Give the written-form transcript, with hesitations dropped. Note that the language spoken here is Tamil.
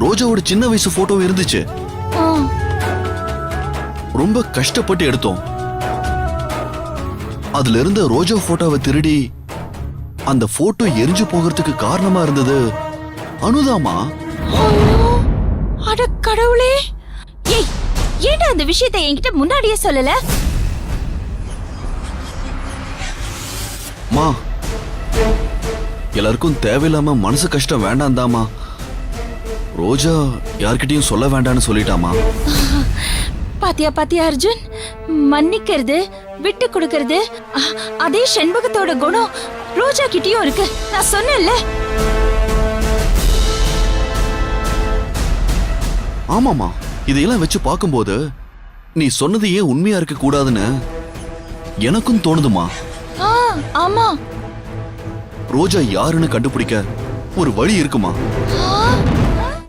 ரோஜாவோட சின்ன வயசு போட்டோ இருந்துச்சு. ரொம்ப கஷ்டப்பட்டு எடுத்தோம். அதுல இருந்த ரோஜா போட்டோவை திருடி அந்த போட்டோ எரிஞ்சு போகிறதுக்கு காரணமா இருந்தது அனுதாமா. அட கடவுளே! ஏய், ஏன்டா அந்த விஷயத்தை என்கிட்ட முன்னாடியே சொல்லல? மா, எல்லாருக்கும் தேவையில்லாம மனசு கஷ்டம் வேண்டாம் தாமா. ரோஜா யார்கிட்டயும் சொல்ல வேண்டாம்னு சொல்லிட்டாமா. பாத்தியா பாத்தியா அர்ஜுன், மன்னிக்கிறது விட்டு கொடுக்கறது அதே செண்பகத்தோட குணம் ரோஜா கிட்டயும் இருக்கு. நான் சொன்னேன்ல. ஆமாமா, இதையெல்லாம் வச்சு பார்க்கும்போது நீ சொன்னது ஏன் உண்மையா இருக்க கூடாதுன்னு எனக்கும் தோணுதுமா. ஆமா, ரோஜா யாருன்னு கண்டுபிடிக்க ஒரு வழி இருக்குமா?